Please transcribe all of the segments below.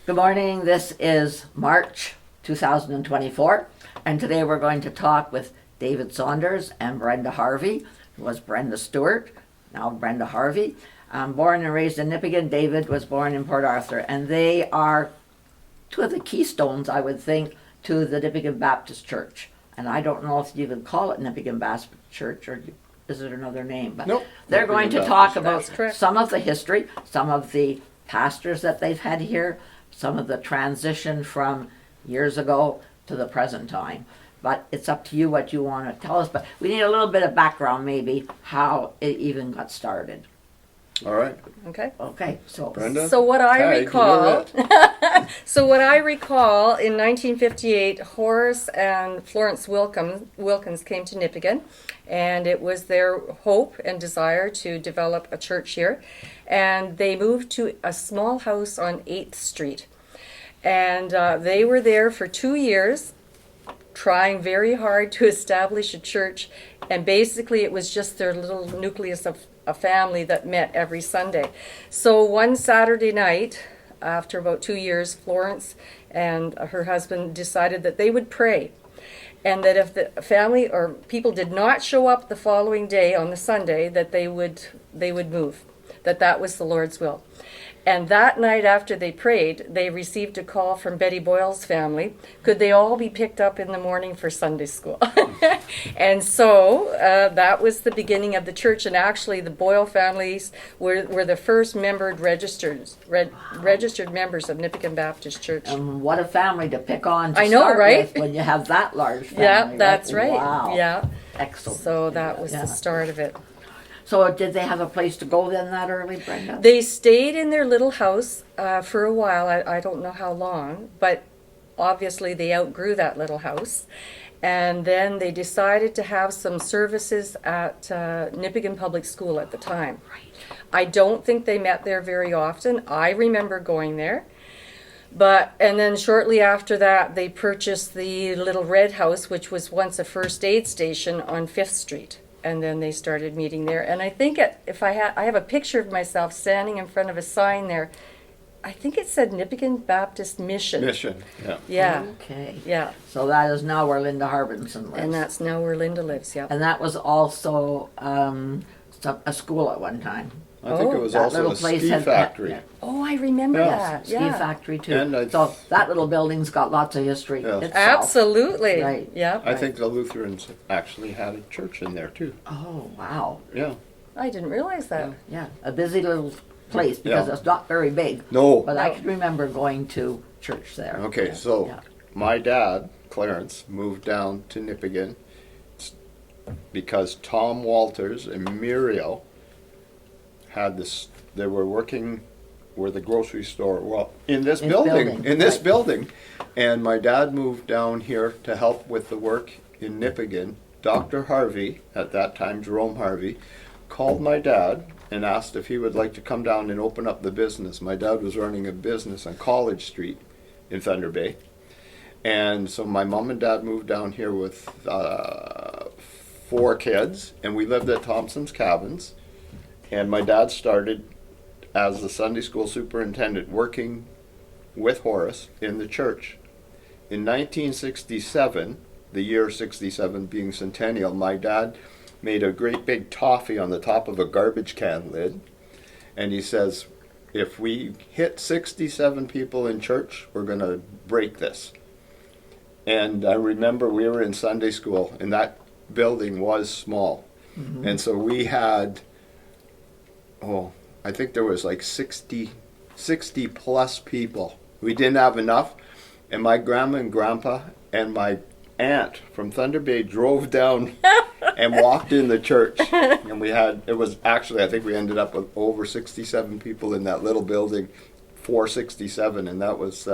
Good morning. This is March 2024, and today we're going to talk with David Saunders and Brenda Harvey, who was Brenda Stewart, now Brenda Harvey. Born and raised in Nipigon, David was born in Port Arthur, and they are two of the keystones, I would think, to the Nipigon Baptist Church. And I don't know if you can call it Nipigon Baptist Church, or is it another name? But nope. They're going to talk about correct. some of the history, some of the pastors that they've had here, some of the transition from years ago to the present time. But it's up to you what you want to tell us. But we need a little bit of background, maybe, how it even got started. All right. Okay. Okay, so Brenda? So what I Tag, recall, you're so what I recall in 1958, Horace and Florence Wilkins came to Nipigon, and it was their hope and desire to develop a church here, and they moved to a small house on 8th Street, and they were there for 2 years, trying very hard to establish a church, and basically it was just their little nucleus of a family that met every Sunday. So one Saturday night, after about 2 years, Florence and her husband decided that they would pray, and that if the family or people did not show up the following day on the Sunday, that they would move, that was the Lord's will. And that night after they prayed, they received a call from Betty Boyle's family. Could they all be picked up in the morning for Sunday school? And so that was the beginning of the church. And actually the Boyle families were the first registered members of Nipigon Baptist Church. and what a family to pick on to I know, start right? with when you have that large family. Yeah, that's right. Wow. Yeah. Excellent. So that was Yeah. the start of it. So did they have a place to go then that early, Brenda? They stayed in their little house for a while. I don't know how long, but obviously they outgrew that little house. And then they decided to have some services at Nipigon Public School at the time. I don't think they met there very often. I remember going there. And then shortly after that, they purchased the little red house, which was once a first aid station on 5th Street. And then they started meeting there. And I think I have a picture of myself standing in front of a sign there. I think it said Nipigon Baptist Mission. Mission, yeah. Yeah, Okay. yeah. So that is now where Linda Harbinson lives. And that's now where Linda lives, yeah. And that was also a school at one time. I think Oh, it was That also little a place ski had- factory. yeah. Oh, I remember Yeah. that. Ski Yeah. factory too. And So that little building's got lots of history Yeah. itself. Absolutely. Right. Yeah. I think the Lutherans actually had a church in there too. Oh, wow. Yeah. I didn't realize that. Yeah, a busy little place because Yeah. it's not very big. No. But I No. can remember going to church there. Okay, Yeah. so Yeah. my dad, Clarence, moved down to Nipigon because Tom Walters and Muriel had this. They were working where the grocery store. Well, in this building, right. building, and my dad moved down here to help with the work in Nipigon. Dr. Harvey, at that time Jerome Harvey, called my dad and asked if he would like to come down and open up the business. My dad was running a business on College Street in Thunder Bay. And so my mom and dad moved down here with 4 kids, and we lived at Thompson's Cabins. And my dad started as the Sunday school superintendent working with Horace in the church. In 1967, the year 67 being centennial, my dad made a great big toffee on the top of a garbage can lid. And he says, if we hit 67 people in church, we're going to break this. And I remember we were in Sunday school, and that building was small. Mm-hmm. And so we had, I think there was like 60 plus people. We didn't have enough. And my grandma and grandpa and my aunt from Thunder Bay drove down and walked in the church. And I think we ended up with over 67 people in that little building, 467. And that was,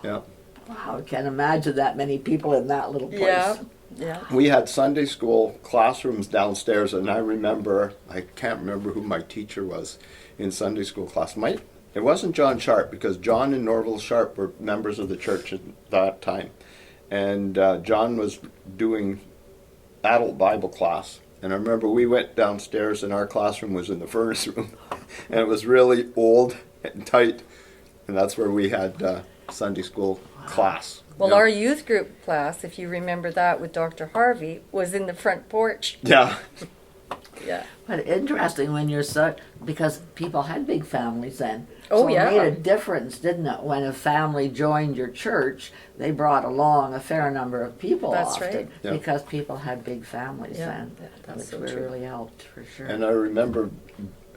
yeah. Wow, I can't imagine that many people in that little place. Yeah. Yeah. We had Sunday school classrooms downstairs, and I can't remember who my teacher was in Sunday school class. It wasn't John Sharp, because John and Norval Sharp were members of the church at that time. And John was doing adult Bible class. And I remember we went downstairs, and our classroom was in the furnace room. And it was really old and tight. and that's where we had Sunday school class. Well, Yeah. our youth group class, if you remember that with Dr. Harvey, was in the front porch. Yeah. Yeah. But interesting when you're because people had big families then. Oh, so yeah. it made a difference, didn't it? When a family joined your church, they brought along a fair number of people That's often. right. Yeah. Because people had big families Yeah, then, that's which so true. really helped for sure. And I remember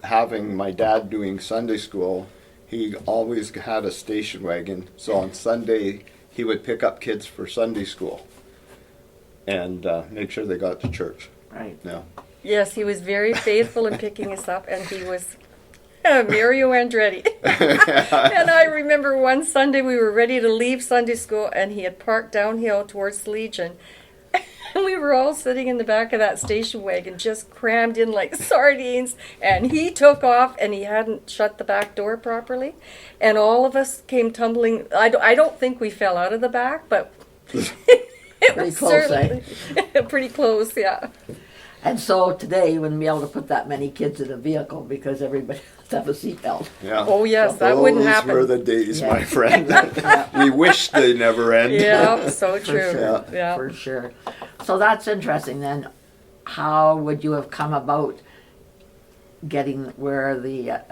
having my dad doing Sunday school. He always had a station wagon, so on Sunday he would pick up kids for Sunday school and make sure they got to church. Right. Yeah. Yes, he was very faithful in picking us up, and he was Mario Andretti. And I remember one Sunday we were ready to leave Sunday school, and he had parked downhill towards the Legion. And we were all sitting in the back of that station wagon, just crammed in like sardines. And he took off, and he hadn't shut the back door properly. And all of us came tumbling. I don't think we fell out of the back, but it Pretty was close, certainly pretty close, yeah. And so today you wouldn't be able to put that many kids in a vehicle because everybody has to have a seatbelt. Yeah. Oh yes, that wouldn't Those happen. were the days, Yeah. my friend. We wish they never end. Yeah, so For true. sure. Yeah. For sure. So that's interesting then. How would you have come about getting where the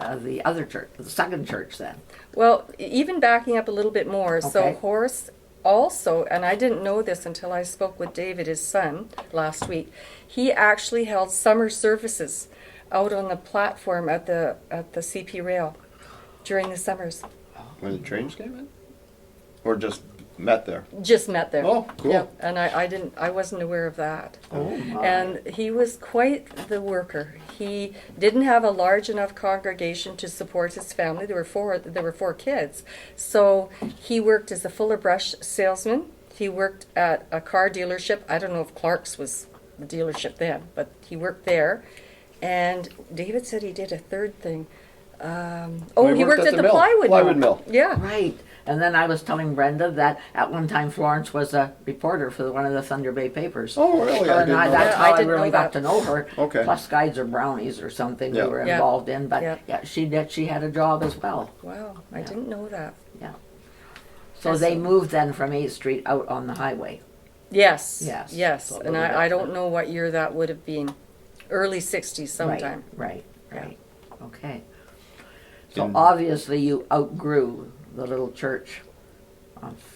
other church, the second church then? Well, even backing up a little bit more, so Okay. Horace also, and I didn't know this until I spoke with David, his son, last week, he actually held summer services out on the platform at the CP rail during the summers. When the trains came in? Or just met there? Just met there. Oh, cool. Yeah, and I wasn't aware of that. Oh my. And he was quite the worker. He didn't have a large enough congregation to support his family. There were four kids. So he worked as a Fuller Brush salesman. He worked at a car dealership. I don't know if Clark's was the dealership then, but he worked there. And David said he did a third thing. He worked at the mill. plywood mill. Yeah. Right. And then I was telling Brenda that at one time Florence was a reporter for one of the Thunder Bay papers. Oh, really? I And didn't know that's that. how I I didn't really know got that. to know her. Okay. Plus Guides or Brownies or something Yeah. we were Yeah. involved in. But Yeah. yeah, she had a job as well. Wow, I Yeah. didn't know that. So Yes. they moved then from 8th Street out on the highway. Yes. Yes. Yes. So And a little I bit. don't know what year that would have been. Early 60s sometime. Right. Yeah. Okay. So And- obviously you outgrew the little church.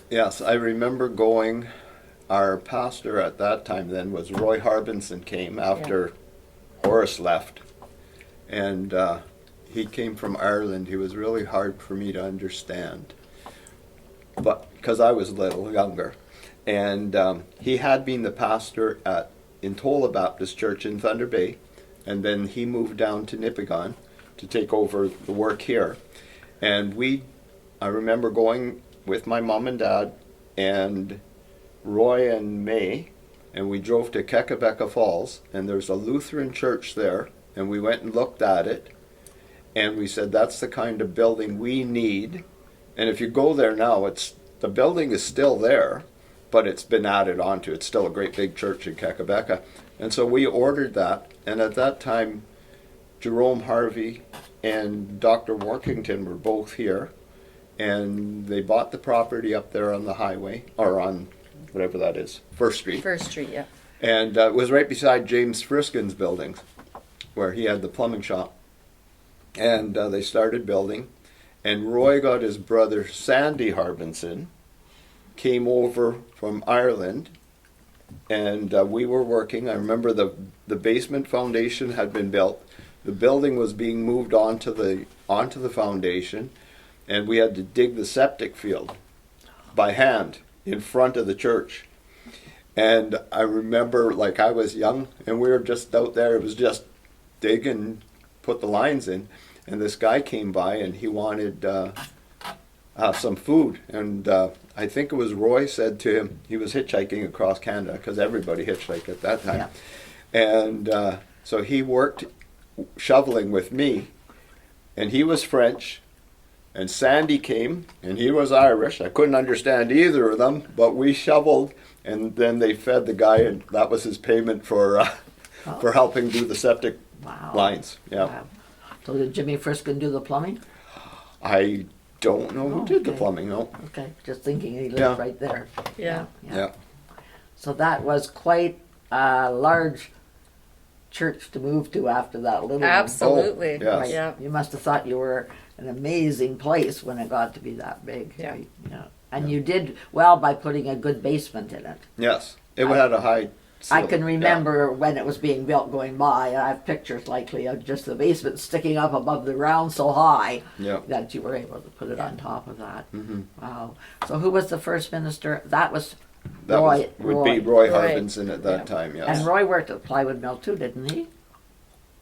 Yes, I remember going. Our pastor at that time then was Roy Harbinson, came after Horace left. And he came from Ireland. He was really hard for me to understand. But because I was a little younger. And he had been the pastor at Intola Baptist Church in Thunder Bay. And then he moved down to Nipigon to take over the work here. And I remember going with my mom and dad and Roy and May, and we drove to Kekabeka Falls, and there's a Lutheran church there, and we went and looked at it, and we said that's the kind of building we need. And if you go there now, the building is still there, but it's been added onto. It's still a great big church in Kekabeka. And so we ordered that, and at that time Jerome Harvey and Dr. Workington were both here, and they bought the property up there on the highway, or on whatever that is, First Street. First Street, yeah. And it was right beside James Friskin's buildings, where he had the plumbing shop. And they started building, and Roy got his brother Sandy Harbinson, came over from Ireland, and we were working. I remember the basement foundation had been built. The building was being moved onto the foundation, and we had to dig the septic field by hand in front of the church. And I remember, like, I was young, and we were just out there. It was just dig and put the lines in. And this guy came by, and he wanted some food. And I think it was Roy said to him, he was hitchhiking across Canada, because everybody hitchhiked at that time. Yeah. And so he worked shoveling with me, and he was French. And Sandy came, and he was Irish. I couldn't understand either of them, but we shoveled, and then they fed the guy, and that was his payment for helping do the septic Wow. lines. Yeah, Wow. So did Jimmy Friskin do the plumbing? I don't know who did the Okay. plumbing, no. Okay, just thinking he lived Yeah. right there. Yeah. Yeah. So that was quite a large church to move to after that little one. Absolutely. Oh, yes. Right. Yeah. You must have thought you were an amazing place when it got to be that big. Yeah. Right? Yeah. And you did well by putting a good basement in it. Yes. It had a high I ceiling. can remember when it was being built going by, and I have pictures likely of just the basement sticking up above the ground so high Yeah. that you were able to put it on top of that. Mm-hmm. Wow. So who was the first minister? That was That Roy. would be Roy Roy. Harbinson at that Yeah. time, yes. And Roy worked at the plywood mill too, didn't he?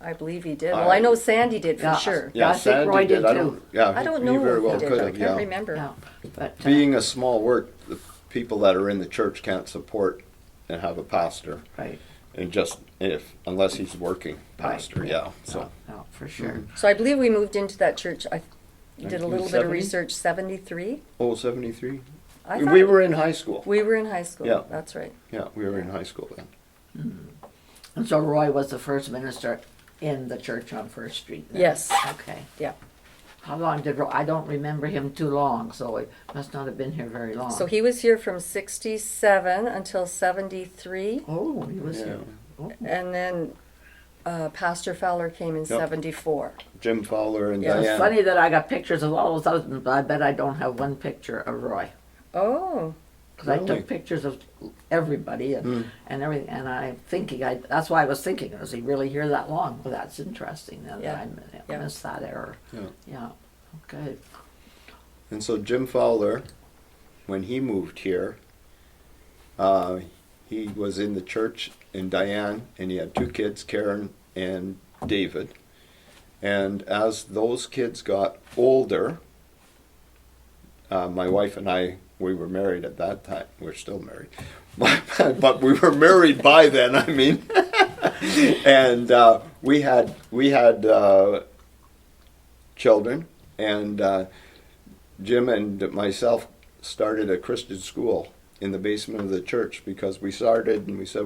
I believe he did. Well, I know Sandy did for Yeah. sure. Yeah, I think Sandy Roy did I too. don't, yeah, I don't he know very if well he did. could I have, can't yeah. remember. Yeah. But Being a small work, the people that are in the church can't support and have a pastor. right. And just unless he's working pastor, yeah. So No, for sure. So I believe we moved into that church. I did a little bit of 1970? research. 73. 73? I We thought were in high school. we were in high school. Yeah. That's right. Yeah, we were in high school then. And so Roy was the first minister in the church on First Street. then? Yes. Okay. Yeah. How long did Roy? I don't remember him too long, so he must not have been here very long. So he was here from 67 until 73, Oh, he was Yeah. here. Oh. and then Pastor Fowler came in 74. Jim Fowler and Yeah, It's Diane. funny that I got pictures of all those others, but I bet I don't have one picture of Roy. Oh, Because I Really? took pictures of everybody and everything, and I'm thinking, that's why I was thinking, was he really here that long? Well, that's interesting, then Yeah. I Yeah. missed that error. Yeah. Yeah, okay. And so Jim Fowler, when he moved here, he was in the church in Diane, and he had 2 kids, Karen and David. And as those kids got older, my wife and I, we were married at that time. We're still married, but we were married by then. I mean, and we had children, and Jim and myself started a Christian school in the basement of the church because we started and we said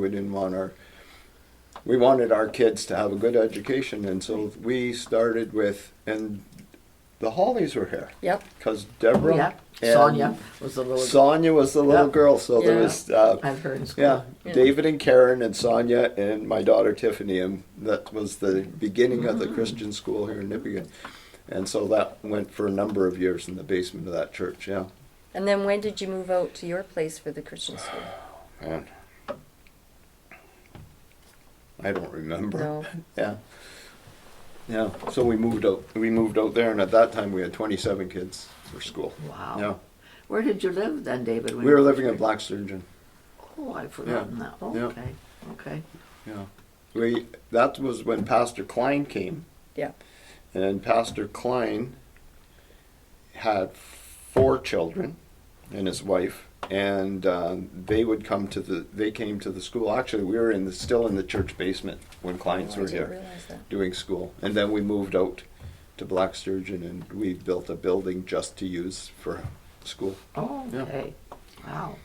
we wanted our kids to have a good education, and so we started with, and the Hollies were here yep. because Deborah Yeah, and Sonia was the little. Sonia was the little Yeah. girl, so there Yeah. was I've heard in school. yeah, Yeah. David and Karen and Sonia and my daughter Tiffany, and that was the beginning of the Christian school here in Nipigon. And so that went for a number of years in the basement of that church, yeah. And then when did you move out to your place for the Christian school? And I don't remember. No. Yeah. Yeah. So we moved out there, and at that time we had 27 kids for school. Wow. Yeah. Where did you live then, David? when We were you- living in Black Sturgeon. Oh, I've forgotten that. Oh, Yeah. okay, okay. Yeah. That was when Pastor Klein came. Yeah. And Pastor Klein had 4 children and his wife, and they came to the school. Actually, we were still in the church basement when Kleins Oh, I were didn't here realize that. doing school. And then we moved out to Black Sturgeon, and we built a building just to use for school. Oh, Yeah. okay. Wow.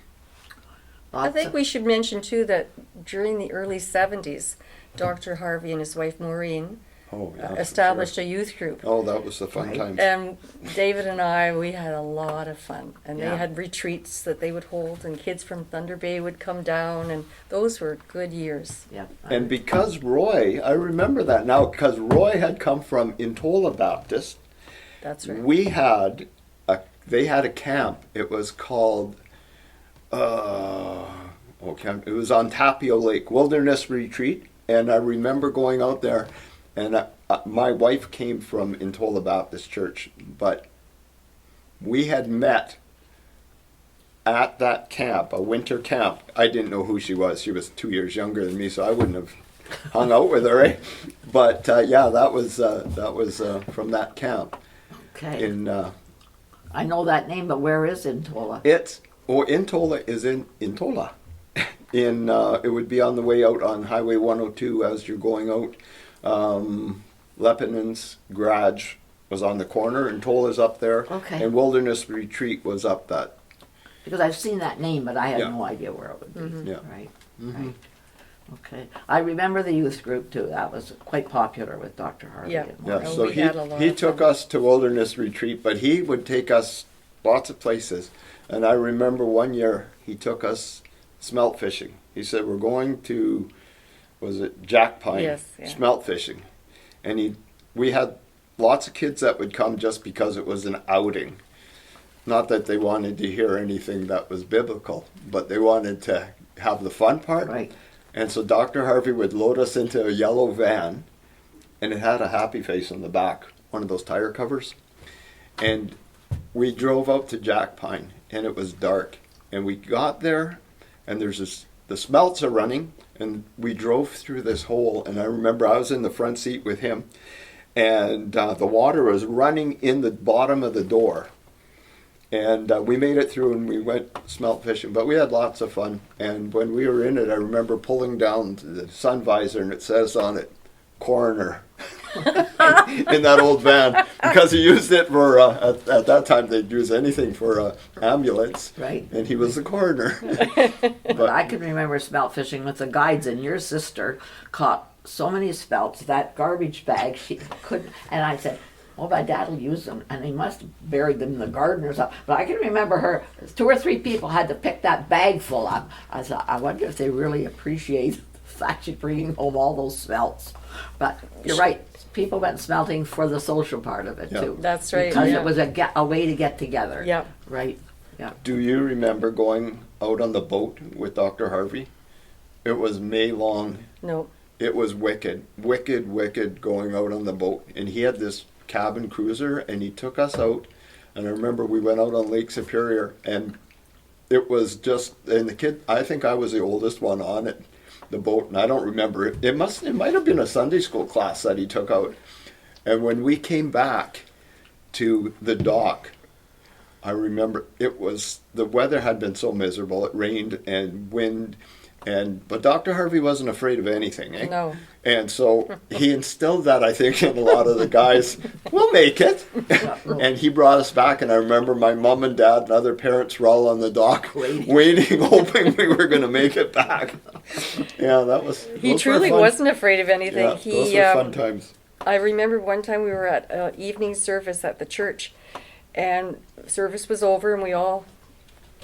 I Lots think of- we should mention too that during the early 70s, Dr. Harvey and his wife Maureen Oh, yeah. for established sure. a youth group. Oh, that was the fun Right. times. And David and I, we had a lot of fun. And Yeah. they had retreats that they would hold, and kids from Thunder Bay would come down, and those were good years. Yeah. And because Roy, I remember that now, because Roy had come from Intola Baptist, That's right. they had a camp. It was called, it was on Tapio Lake, Wilderness Retreat. And I remember going out there, and my wife came from Intola Baptist Church, but we had met at that camp, a winter camp. I didn't know who she was. She was 2 years younger than me, so I wouldn't have hung out with her. Eh? But yeah, that was from that camp. Okay. In I know that name, but where is Intola? Intola is in Intola. It would be on the way out on Highway 102 as you're going out. Lepinen's garage was on the corner, and Intola's up there. Okay. And Wilderness Retreat was up that. Because I've seen that name, but I had Yeah. no idea where it would be. Mm-hmm. Yeah. Right. Mhm. Right. Okay. I remember the youth group too. That was quite popular with Dr. Harvey. Yeah. and Yeah, Maureen. Oh, so we had a lot he of took fun. us to Wilderness Retreat, but he would take us lots of places. And I remember one year he took us smelt fishing. He said, we're going to, was it Jack Pine? Yes, yeah. Smelt fishing. And we had lots of kids that would come just because it was an outing. Not that they wanted to hear anything that was biblical, but they wanted to have the fun part. Right. And so Dr. Harvey would load us into a yellow van, and it had a happy face on the back, one of those tire covers. And we drove out to Jack Pine, and it was dark. And we got there, and the smelts are running, and we drove through this hole. And I remember I was in the front seat with him, and the water was running in the bottom of the door. And we made it through, and we went smelt fishing. But we had lots of fun. And when we were in it, I remember pulling down the sun visor, and it says on it, coroner, in that old van. Because he used it for, at that time, they'd use anything for an ambulance. Right. And he was the coroner. But I can remember smelt fishing with the guides, and your sister caught so many smelts, that garbage bag, she couldn't, and I said, well, my dad will use them, and he must have buried them in the garden or something. But I can remember her, 2 or 3 people had to pick that bag full up. I thought, I wonder if they really appreciate the fact she's bringing home all those smelts. But you're right, people went smelting for the social part of it Yeah. too. That's right, Because yeah. it was a way to get together. Yeah. Right, yeah. Do you remember going out on the boat with Dr. Harvey? It was May long. No. It was wicked going out on the boat. And he had this cabin cruiser, and he took us out. And I remember we went out on Lake Superior, and it was just, and the kid, I think I was the oldest one on it, the boat, and I don't remember it. It might have been a Sunday school class that he took out. And when we came back to the dock, I remember the weather had been so miserable. It rained and wind, but Dr. Harvey wasn't afraid of anything, eh? No. And so he instilled that, I think, in a lot of the guys. We'll make it. And he brought us back, and I remember my mom and dad and other parents were all on the dock waiting, hoping we were going to make it back. Yeah, that was. He those were truly fun. wasn't afraid of anything. Yeah, those were fun times. I remember one time we were at evening service at the church, and service was over, and we all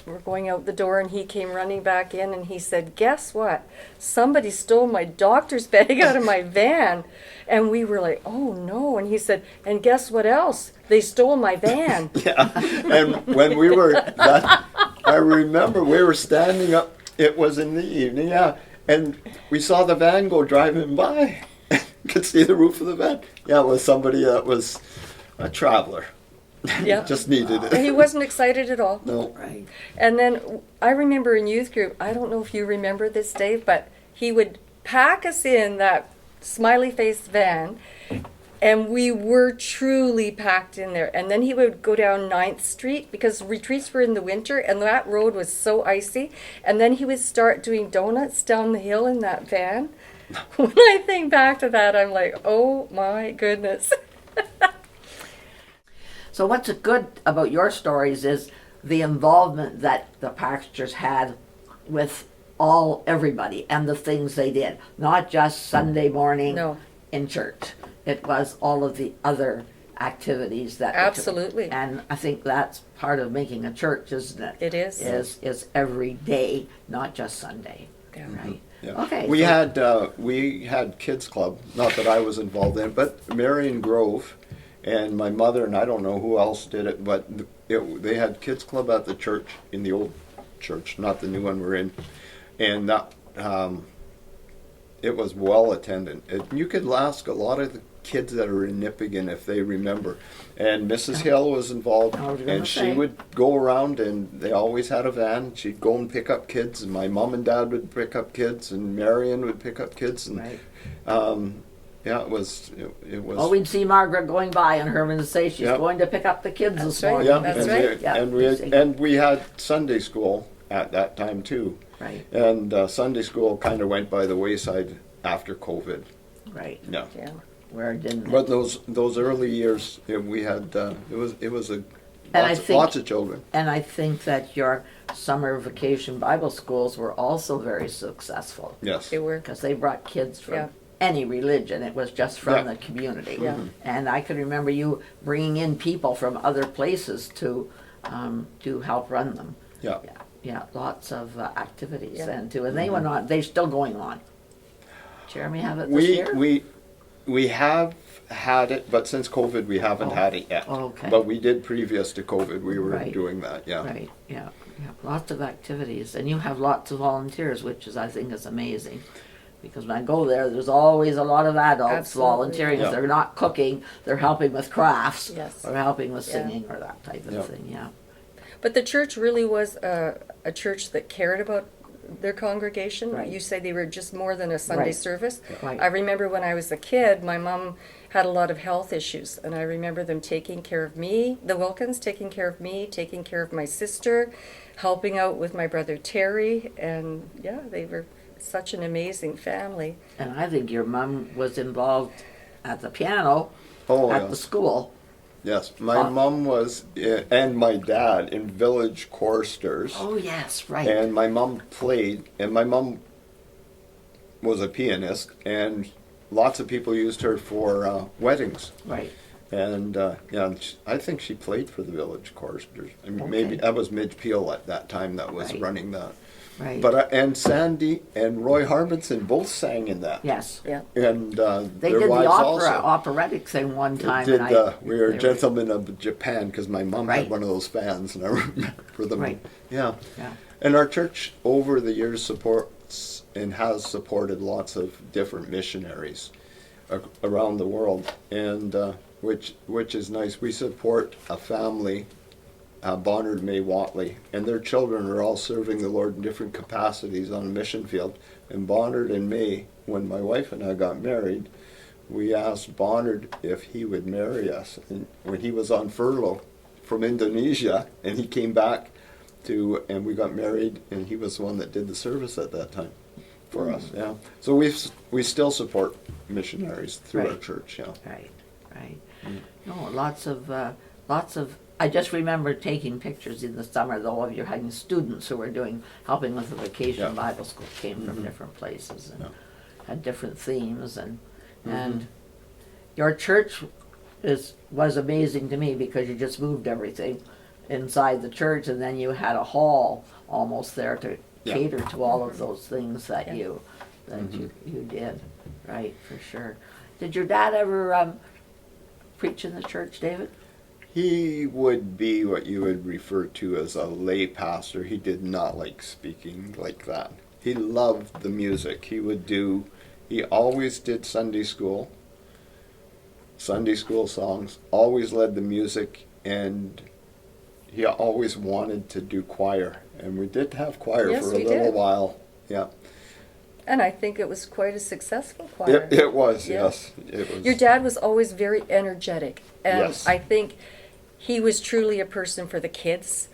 were going out the door, and he came running back in, and he said, guess what? Somebody stole my doctor's bag out of my van. And we were like, oh no. And he said, and guess what else? They stole my van. Yeah, and when we were, I remember we were standing up, it was in the evening, yeah, and we saw the van go driving by. Could see the roof of the van. Yeah, it was somebody that was a traveler. Yeah. Just needed it. He wasn't excited at all. No. Right. And then I remember in youth group, I don't know if you remember this, Dave, but he would pack us in that smiley face van, and we were truly packed in there. And then he would go down 9th Street because retreats were in the winter, and that road was so icy. And then he would start doing donuts down the hill in that van. When I think back to that, I'm like, oh my goodness. So what's good about your stories is the involvement that the pastors had with everybody and the things they did, not just Sunday morning No. in church. It was all of the other activities that they took. Absolutely. And I think that's part of making a church, isn't it? It is. Is every day, not just Sunday. Yeah. Right. Yeah. Okay. We so- had kids club, not that I was involved in it, but Marion Grove and my mother and I don't know who else did it, but they had kids club at the church, in the old church, not the new one we're in, and that it was well attended. You could ask a lot of the kids that are in Nipigon if they remember, and Mrs. Hill was involved, I was gonna and she say. would go around, and they always had a van. She'd go and pick up kids, and my mom and dad would pick up kids, and Marion would pick up kids, and Right. yeah, it was. Oh, we'd see Margaret going by, and Herman would say she's Yep. going to pick up the kids That's this right. morning. Yeah, That's and right. Yeah, and we had Sunday school at that time too, Right, and Sunday school kind of went by the wayside after COVID. right. Yeah, Yeah. Where it didn't. but those early years, we had it was And I lots, think- lots of children. And I think that your summer vacation Bible schools were also very successful Yes. They were. because they brought kids from Yeah. any religion. It was just from Yeah. the community. Yeah. And I can remember you bringing in people from other places to help run them. Yeah. Yeah, lots of activities Yeah. then too, and they went on. They're still going on. Jeremy, have it this We year? we have had it, but since COVID, we haven't Oh. had it yet. Oh, okay. But we did previous to COVID. We were Right. doing that. Yeah. Right. Yeah. Yeah. Lots of activities, and you have lots of volunteers, which is I think is amazing. Because when I go there, there's always a lot of adults Absolutely. volunteering. Yeah. If they're not cooking, they're helping with crafts Yes. or helping with Yeah. singing or that type of Yeah. thing. Yeah. But the church really was a church that cared about their congregation. Right. You say they were just more than a Sunday Right. service. Right. I remember when I was a kid, my mom had a lot of health issues, and I remember them taking care of me, the Wilkins taking care of me, taking care of my sister, helping out with my brother Terry, and yeah, they were such an amazing family. And I think your mom was involved at the piano Oh, at yeah. the school. Yes. My mom was, and my dad in village choristers. Oh yes, right. And my mom played, and my mom was a pianist, and lots of people used her for weddings. Right. And I think she played for the village choristers. I mean, Okay. maybe that was Midge Peel at that time that was Right. running that. Right. But and Sandy and Roy Harbinson both sang in that. yes. Yeah. And They their did the wives opera, also. operatic thing one time. Did and we were they Gentlemen of Japan because my mom Right. had one of those fans, and I remember them. Right. Yeah. Yeah. And our church over the years supports and has supported lots of different missionaries around the world, and which is nice. We support a family, Bonard May Watley, and their children are all serving the Lord in different capacities on a mission field. And Bonard and May, when my wife and I got married, we asked Bonard if he would marry us. And when he was on furlough from Indonesia, and he came back and we got married, and he was the one that did the service at that time for us. Yeah. So we still support missionaries through our Right. church. Yeah. Right. Right. No, lots of. I just remember taking pictures in the summer, though, of you having students who were helping with the vacation Yeah. Bible school, came from different places and Yeah. had different themes, and your church was amazing to me because you just moved everything inside the church, and then you had a hall almost there to Yeah. cater to all of those things that Yeah. you did, right, for sure. Did your dad ever preach in the church, David? He would be what you would refer to as a lay pastor. He did not like speaking like that. He loved the music. He always did Sunday school songs, always led the music, and he always wanted to do choir. And we did have choir Yes, for a we little did. while. Yeah. And I think it was quite a successful choir. It was, Yeah. yes. It was. Your dad was always very energetic, and Yes. I think he was truly a person for the kids.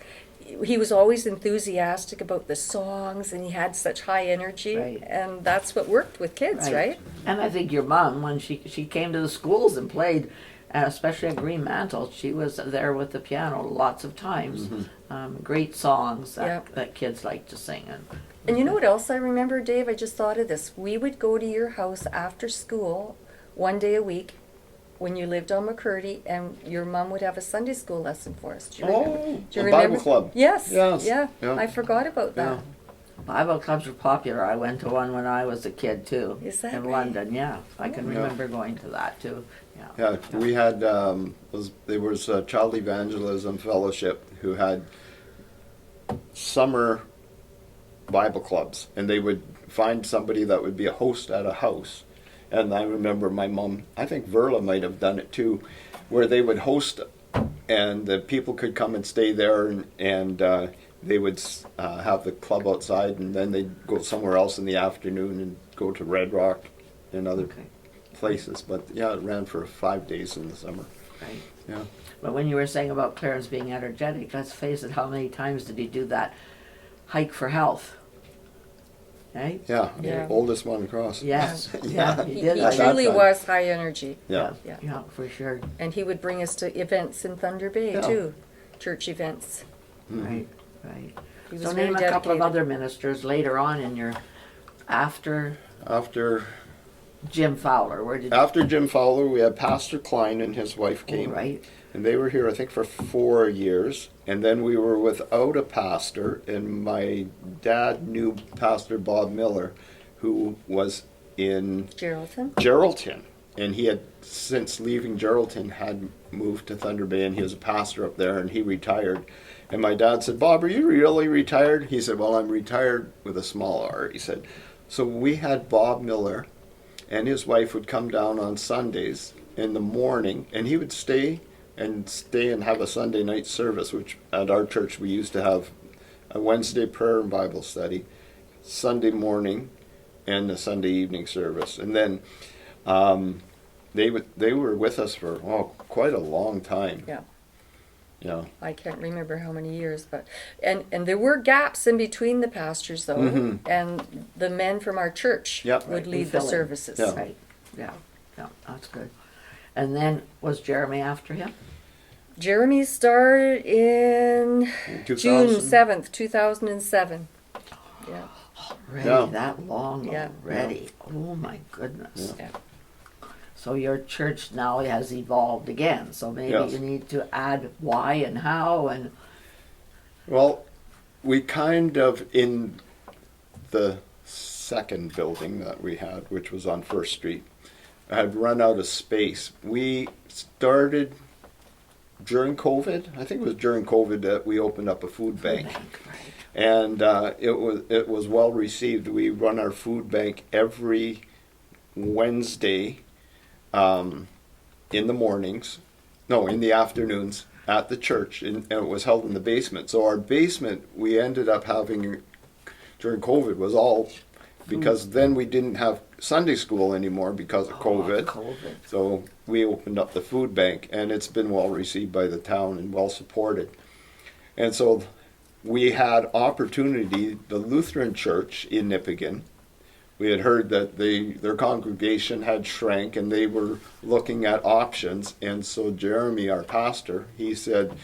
He was always enthusiastic about the songs, and he had such high energy, Right. and that's what worked with kids, right? And I think your mom, when she came to the schools and played, especially at Green Mantle, she was there with the piano lots of times. Great songs that kids like to sing. And you know what else I remember, Dave? I just thought of this. We would go to your house after school one day a week when you lived on McCurdy, and your mom would have a Sunday school lesson for us. Do you remember? Do you a Bible club. Yes. Yes. Yeah. Yeah. I forgot about that. Yeah. Bible clubs were popular. I went to one when I was a kid too. Is that in right? London? Yeah, I can Yeah. remember going to that too. Yeah. Yeah, we had there was a Child Evangelism Fellowship who had summer Bible clubs, and they would find somebody that would be a host at a house. And I remember my mom, I think Verla might have done it too, where they would host, and the people could come and stay there, and they would have the club outside, and then they'd go somewhere else in the afternoon and go to Red Rock and other Okay. places. But yeah, it ran for 5 days in the summer. Right. Yeah. But when you were saying about Clarence being energetic, let's face it, how many times did he do that hike for health? Right? Yeah, Yeah. oldest one across. Yes. Yeah. Yeah, he He did. At that truly time. was high energy. Yeah. Yeah, Yeah. yeah, for sure. And he would bring us to events in Thunder Bay, Yeah. too. Church events. Mhm. Right, right. He was So very name a couple of dedicated. other ministers later on in your, after After Jim Fowler, where did after Jim Fowler, we had Pastor Klein and his wife you, came. right? And they were here, I think, for 4 years. And then we were without a pastor. And my dad knew Pastor Bob Miller, who was in Geraldton. Geraldton. And he had, since leaving Geraldton, had moved to Thunder Bay. And he was a pastor up there. And he retired. And my dad said, Bob, are you really retired? He said, well, I'm retired with a small R. He said, so we had Bob Miller and his wife would come down on Sundays in the morning. And he would stay and have a Sunday night service, which at our church we used to have a Wednesday prayer and Bible study, Sunday morning, and a Sunday evening service. And then they were with us for quite a long time. Yeah. Yeah. I can't remember how many years, but and there were gaps in between the pastors though, and the men from our church Yep. would Right, lead the fill in. services. Yeah. Right, yeah, that's good. And then was Jeremy after him? Jeremy started in June 2000? 7th, 2007. Yeah. Already, Yeah. that long Yeah. already. Oh my goodness. Yeah. So your church now has evolved again, so maybe Yes. you need to add why and how and Well, we kind of, in the second building that we had, which was on First Street, had run out of space. We started during COVID. I think it was during COVID that we opened up a food bank. right. And it was well received. We run our food bank every Wednesday in the mornings, no, in the afternoons at the church, and it was held in the basement. So our basement, we ended up having during COVID was all because then we didn't have Sunday school anymore because of COVID. COVID. So we opened up the food bank, and it's been well received by the town and well supported. And so we had opportunity, the Lutheran church in Nipigon, we had heard that their congregation had shrank and they were looking at options. And so Jeremy, our pastor, he said,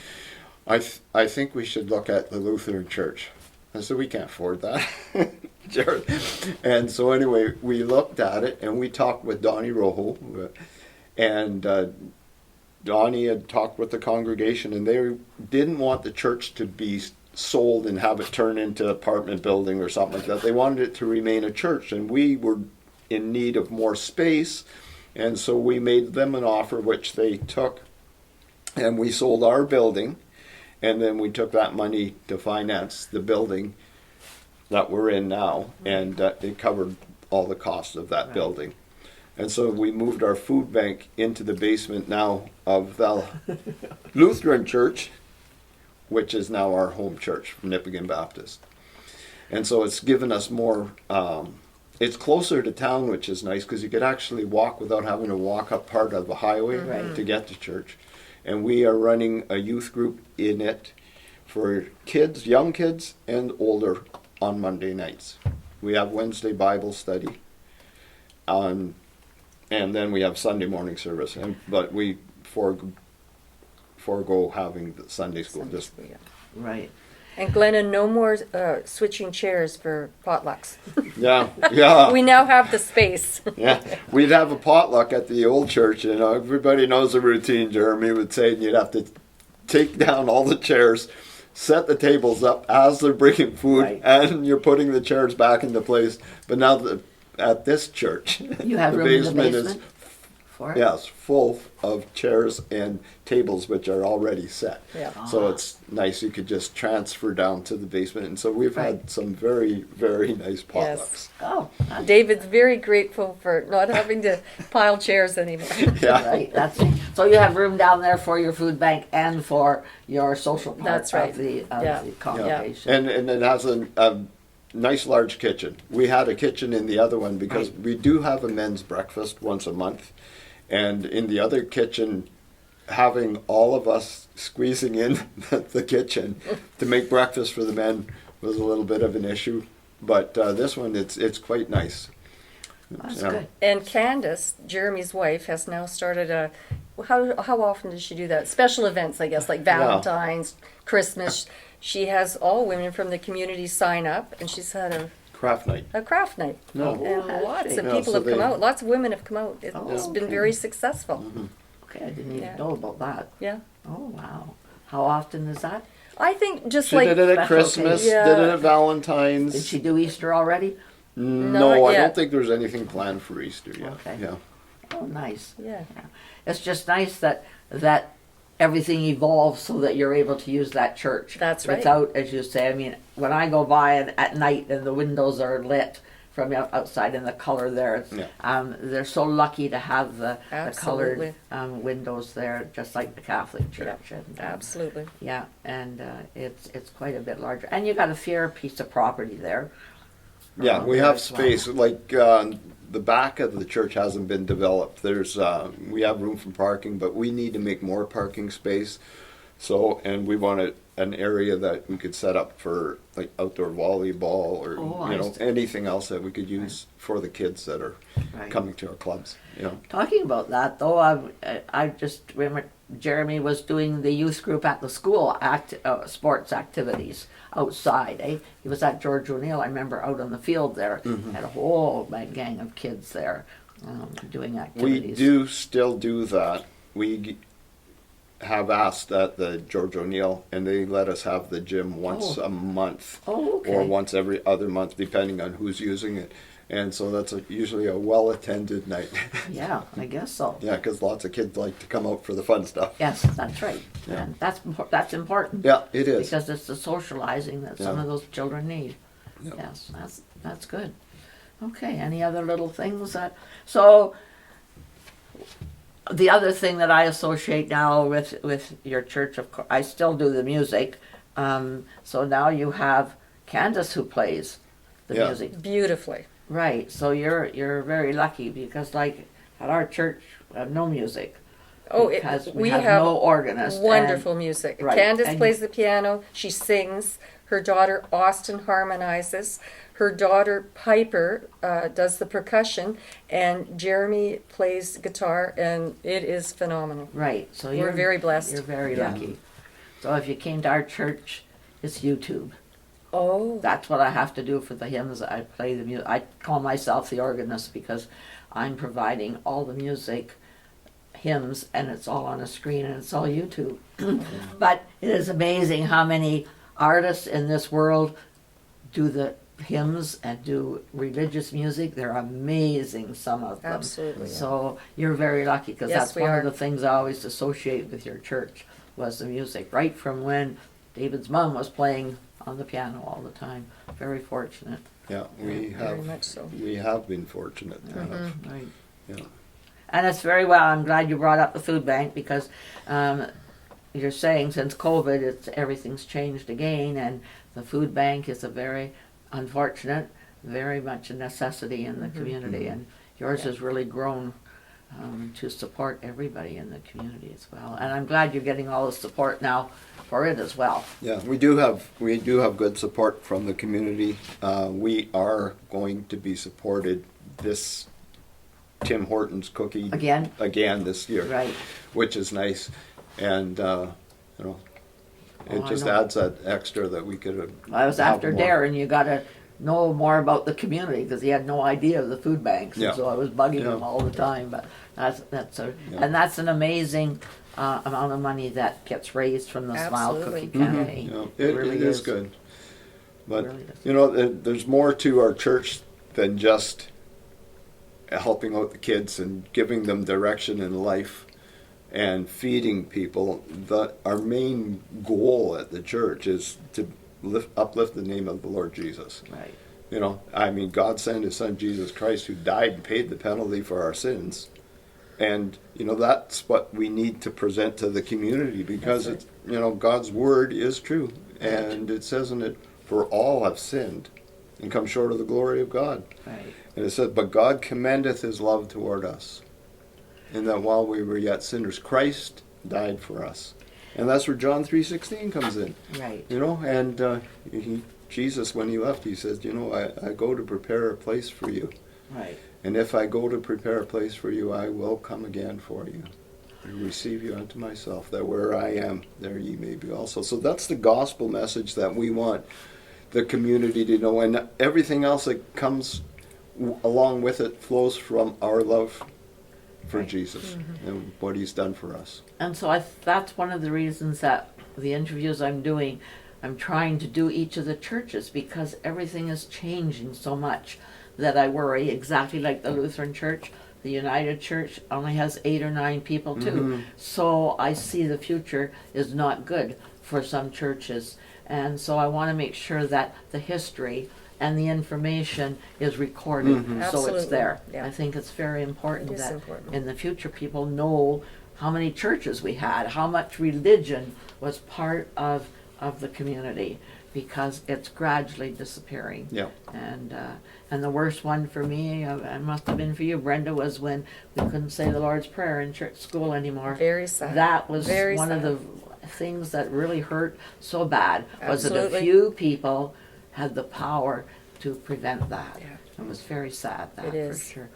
I think we should look at the Lutheran church. I said, we can't afford that. Jared. And so anyway, we looked at it and we talked with Donnie Rojo. And Donnie had talked with the congregation, and they didn't want the church to be sold and have it turn into an apartment building or something like that. They wanted it to remain a church, and we were in need of more space, and so we made them an offer which they took, and we sold our building, and then we took that money to finance the building that we're in now, and it covered all the costs of that building. And so we moved our food bank into the basement now of the Lutheran church, which is now our home church, Nipigon Baptist. And so it's given us more, it's closer to town, which is nice because you could actually walk without having to walk up part of the highway to get to church. And we are running a youth group in it for kids, young kids and older on Monday nights. We have Wednesday Bible study, and then we have Sunday morning service. But we forego having the Sunday school. Right. And Glennon, no more switching chairs for potlucks. Yeah. We now have the space. Yeah, we'd have a potluck at the old church, and everybody knows the routine. Jeremy would say you'd have to take down all the chairs, set the tables up as they're bringing food, and you're putting the chairs back into place. But now at this church, You have the room in the basement basement for it? yes, full of chairs and tables which are already set. Yeah. So it's nice. You could just transfer down to the basement, and so we've had some very, very nice potlucks. Yes. Oh, David's very grateful for not having to pile chairs anymore. Yeah. right. That's it. So you have room down there for your food bank and for your social part That's right. of the Yeah. congregation. And it has a nice large kitchen. We had a kitchen in the other one because we do have a men's breakfast once a month. And in the other kitchen, having all of us squeezing in the kitchen to make breakfast for the men was a little bit of an issue. But this one, it's quite nice. That's Yeah. good. And Candace, Jeremy's wife, has now started how often does she do that? Special events, I guess, like Valentine's, Christmas. she has all women from the community sign up, and she's had Craft night. a craft night. No. And has lots she? of Yeah, people so have come they- out. Lots of women have come out. It's Oh, been okay. very successful. Okay, I didn't even Yeah. know about that. Yeah. Oh, wow. How often is that? I think just She like did it at special Christmas, occasion. did it Yeah. at Valentine's. Did she do Easter already? No, Not I yet. don't think there's anything planned for Easter yet. Okay. Yeah. Oh, nice. yeah. It's just nice that everything evolves so that you're able to use that church. That's right. Without, as you say, I mean, when I go by at night and the windows are lit from outside and the color there, it's, Yeah. they're so lucky to have the Absolutely. colored windows there, just like the Catholic Church. And, Absolutely. yeah, and it's quite a bit larger. And you got a fair piece of property there. Yeah, we there have as well. space. Like the back of the church hasn't been developed. There's we have room for parking, but we need to make more parking space. So, and we wanted an area that we could set up for like outdoor volleyball or Oh, I see. anything else that we could use for the kids that are Right. coming to our clubs. Talking about that, though, I just remember Jeremy was doing the youth group at the school sports activities outside. He was at George O'Neill. I remember out on the field there, had a whole gang of kids there doing We activities. do still do that. We have asked at the George O'Neill, and they let us have the gym once Oh. a month. Oh, okay. Or once every other month, depending on who's using it. And so that's usually a well-attended night. Yeah, I guess so. Yeah, because lots of kids like to come out for the fun stuff. Yes, that's right. Yeah. And that's important. Yeah, it is. Because it's the socializing that some Yeah. of those children need. Yeah. Yes, that's good. Okay, any other little things so the other thing that I associate now with your church, of course, I still do the music. So now you have Candace who plays the Yeah. music. Beautifully. Right. So you're very lucky because like at our church we have no music. Oh, because we have have no organist. wonderful music. right, Candace and- plays the piano. She sings. Her daughter Austin harmonizes. Her daughter Piper does the percussion, and Jeremy plays guitar, and it is phenomenal. Right. So We're you're very blessed. You're very Yeah. lucky. So if you came to our church, it's YouTube. Oh, That's what I have to do for the hymns. I play the music. I call myself the organist because I'm providing all the music, hymns, and it's all on a screen and it's all YouTube. But it is amazing how many artists in this world do the hymns and do religious music. They're amazing, some of them. absolutely. So you're very lucky because Yes, that's we one are. of the things I always associate with your church was the music, right from when David's mom was playing on the piano all the time. Very fortunate. Yeah, we Very have. much so. We have been fortunate to have. Right. Yeah. And it's very well. I'm glad you brought up the food bank because you're saying since COVID, everything's changed again, and the food bank is a very unfortunate, very much a necessity in the community, and yours has really grown to support everybody in the community as well. And I'm glad you're getting all the support now for it as well. Yeah, we do have good support from the community. We are going to be supported this Tim Hortons cookie Again? this year, Right. which is nice, and it Oh, I just know. adds that extra that we could. I was have after more. Darren. You got to know more about the community because he had no idea of the food banks, Yeah. and so I was bugging Yeah. him all the time. But that's Yeah. and that's an amazing amount of money that gets raised from the Smile Absolutely. Cookie Campaign. Yeah, It it really is is. good. But Really is. you know, there's more to our church than just helping out the kids and giving them direction in life and feeding people. Our main goal at the church is to uplift the name of the Lord Jesus. Right. You know, I mean, God sent His Son Jesus Christ, who died and paid the penalty for our sins, and you know that's what we need to present to the community because That's it's God's word is true, and it says in it, "For all have sinned, and come short of the glory of God." Right. And it says, "But God commendeth His love toward us, in that while we were yet sinners, Christ died for us." And that's where John 3:16 comes in. Right. You know, and Jesus, when He left, He says, I go to prepare a place for you. Right. And if I go to prepare a place for you, I will come again for you. I receive you unto myself, that where I am, there ye may be also. So that's the gospel message that we want the community to know, and everything else that comes along with it flows from our love for Jesus and what he's done for us. And so that's one of the reasons that the interviews I'm doing, I'm trying to do each of the churches, because everything is changing so much that I worry, exactly like the Lutheran Church. The United Church only has 8 or 9 people too. So I see the future is not good for some churches. And so I want to make sure that the history and the information is recorded so Absolutely. it's there. Yeah. I think it's very important It is that important. in the future people know how many churches we had, how much religion was part of the community, because it's gradually disappearing. Yeah. And the worst one for me, it must have been for you, Brenda, was when we couldn't say the Lord's Prayer in church school anymore. Very sad. That was Very one sad. of the things that really hurt so bad, was that a Absolutely. few people had the power to prevent that. Yeah. It was very sad, that It is. for sure.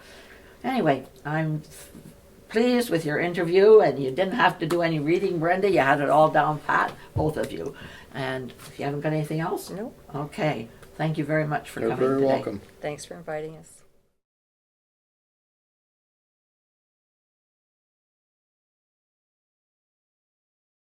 Anyway, I'm pleased with your interview, and you didn't have to do any reading, Brenda. You had it all down pat, both of you. And if you haven't got anything else? Nope. Okay. Thank you very much for You're coming very today. welcome. Thanks for inviting us.